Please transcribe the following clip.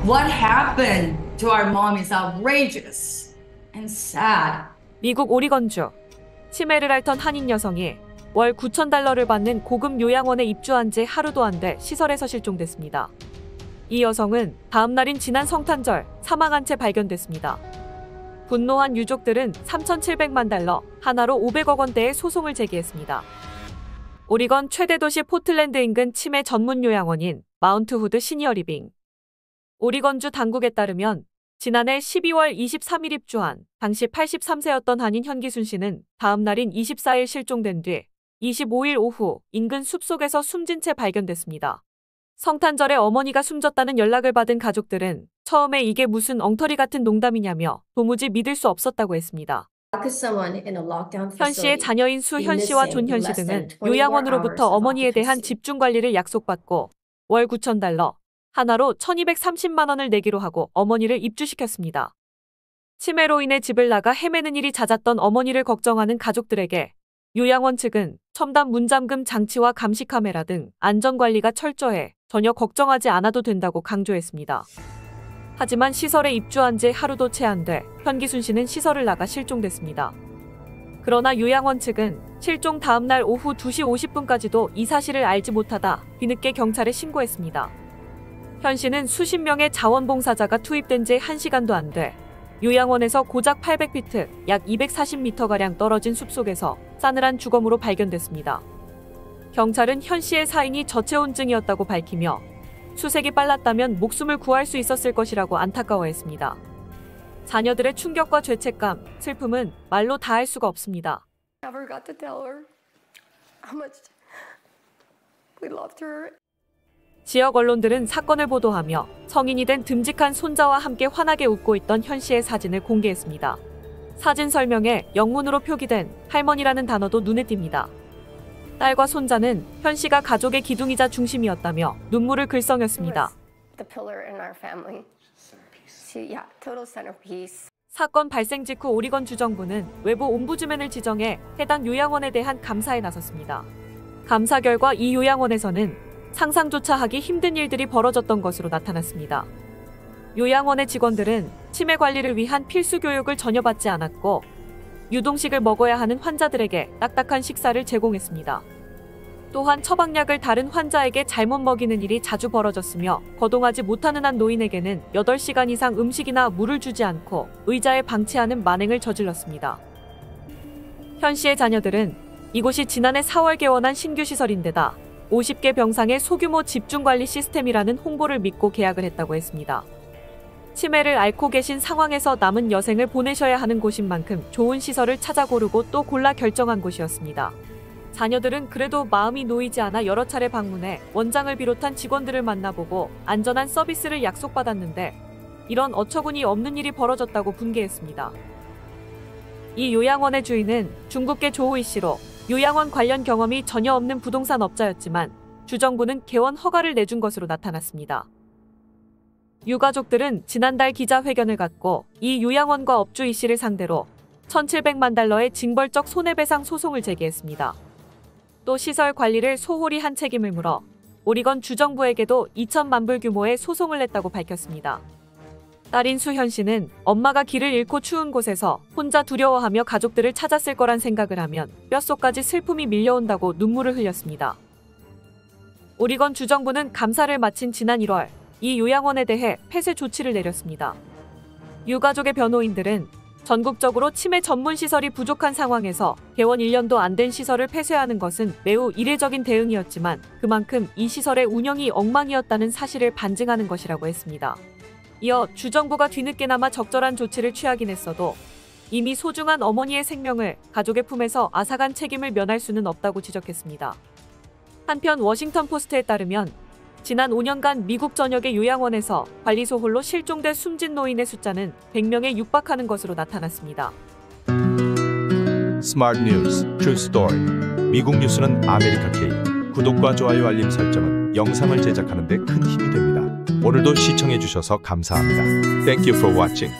What happened to our mom is outrageous and sad. 미국 오리건주 치매를 앓던 한인 여성이 월 9,000달러를 받는 고급 요양원에 입주한 지 하루도 안 돼 시설에서 실종됐습니다. 이 여성은 다음 날인 지난 성탄절 사망한 채 발견됐습니다. 분노한 유족들은 3,700만 달러, 하나로 500억 원대의 소송을 제기했습니다. 오리건 최대 도시 포틀랜드 인근 치매 전문 요양원인 마운트 후드 시니어 리빙. 오리건주 당국에 따르면 지난해 12월 23일 입주한 당시 83세였던 한인 현기순 씨는 다음 날인 24일 실종된 뒤 25일 오후 인근 숲속에서 숨진 채 발견됐습니다. 성탄절에 어머니가 숨졌다는 연락을 받은 가족들은 처음에 이게 무슨 엉터리 같은 농담이냐며 도무지 믿을 수 없었다고 했습니다. 현 씨의 자녀인 수현 씨와 존현 씨 등은 요양원으로부터 어머니에 대한 집중 관리를 약속받고 월 9,000달러, 하나로 1,230만 원을 내기로 하고 어머니를 입주시켰습니다. 치매로 인해 집을 나가 헤매는 일이 잦았던 어머니를 걱정하는 가족들에게 요양원 측은 첨단 문잠금 장치와 감시 카메라 등 안전관리가 철저해 전혀 걱정하지 않아도 된다고 강조했습니다. 하지만 시설에 입주한 지 하루도 채 안 돼 현기순 씨는 시설을 나가 실종됐습니다. 그러나 요양원 측은 실종 다음 날 오후 2시 50분까지도 이 사실을 알지 못하다 뒤늦게 경찰에 신고했습니다. 현 씨는 수십 명의 자원봉사자가 투입된 지 1시간도 안 돼 요양원에서 고작 800피트, 약 240m가량 떨어진 숲속에서 싸늘한 주검으로 발견됐습니다. 경찰은 현 씨의 사인이 저체온증이었다고 밝히며 수색이 빨랐다면 목숨을 구할 수 있었을 것이라고 안타까워했습니다. 자녀들의 충격과 죄책감, 슬픔은 말로 다할 수가 없습니다. 지역 언론들은 사건을 보도하며 성인이 된 듬직한 손자와 함께 환하게 웃고 있던 현 씨의 사진을 공개했습니다. 사진 설명에 영문으로 표기된 할머니라는 단어도 눈에 띕니다. 딸과 손자는 현 씨가 가족의 기둥이자 중심이었다며 눈물을 글썽였습니다. 사건 발생 직후 오리건 주정부는 외부 옴부즈맨을 지정해 해당 요양원에 대한 감사에 나섰습니다. 감사 결과 이 요양원에서는 상상조차 하기 힘든 일들이 벌어졌던 것으로 나타났습니다. 요양원의 직원들은 치매 관리를 위한 필수 교육을 전혀 받지 않았고 유동식을 먹어야 하는 환자들에게 딱딱한 식사를 제공했습니다. 또한 처방약을 다른 환자에게 잘못 먹이는 일이 자주 벌어졌으며 거동하지 못하는 한 노인에게는 8시간 이상 음식이나 물을 주지 않고 의자에 방치하는 만행을 저질렀습니다. 현 씨의 자녀들은 이곳이 지난해 4월 개원한 신규 시설인데다 50개 병상의 소규모 집중관리 시스템이라는 홍보를 믿고 계약을 했다고 했습니다. 치매를 앓고 계신 상황에서 남은 여생을 보내셔야 하는 곳인 만큼 좋은 시설을 찾아 고르고 또 골라 결정한 곳이었습니다. 자녀들은 그래도 마음이 놓이지 않아 여러 차례 방문해 원장을 비롯한 직원들을 만나보고 안전한 서비스를 약속받았는데 이런 어처구니 없는 일이 벌어졌다고 분개했습니다. 이 요양원의 주인은 중국계 조우이 씨로 요양원 관련 경험이 전혀 없는 부동산 업자였지만 주정부는 개원 허가를 내준 것으로 나타났습니다. 유가족들은 지난달 기자회견을 갖고 이 요양원과 업주 이 씨를 상대로 1,700만 달러의 징벌적 손해배상 소송을 제기했습니다. 또 시설 관리를 소홀히 한 책임을 물어 오리건 주정부에게도 2천만 불 규모의 소송을 냈다고 밝혔습니다. 딸인 수현 씨는 엄마가 길을 잃고 추운 곳에서 혼자 두려워하며 가족들을 찾았을 거란 생각을 하면 뼛속까지 슬픔이 밀려온다고 눈물을 흘렸습니다. 오리건 주정부는 감사를 마친 지난 1월 이 요양원에 대해 폐쇄 조치를 내렸습니다. 유가족의 변호인들은 전국적으로 치매 전문 시설이 부족한 상황에서 개원 1년도 안 된 시설을 폐쇄하는 것은 매우 이례적인 대응이었지만 그만큼 이 시설의 운영이 엉망이었다는 사실을 반증하는 것이라고 했습니다. 이어 주정부가 뒤늦게나마 적절한 조치를 취하긴 했어도 이미 소중한 어머니의 생명을 가족의 품에서 앗아간 책임을 면할 수는 없다고 지적했습니다. 한편 워싱턴 포스트에 따르면 지난 5년간 미국 전역의 요양원에서 관리소 홀로 실종돼 숨진 노인의 숫자는 100명에 육박하는 것으로 나타났습니다. 스마트 뉴스, 트루 스토리. 미국 뉴스는 아메리카 K. 구독과 좋아요 알림 설정은 영상을 제작하는 데 큰 힘이 됩니다. 오늘도 시청해주셔서 감사합니다. Thank you for watching.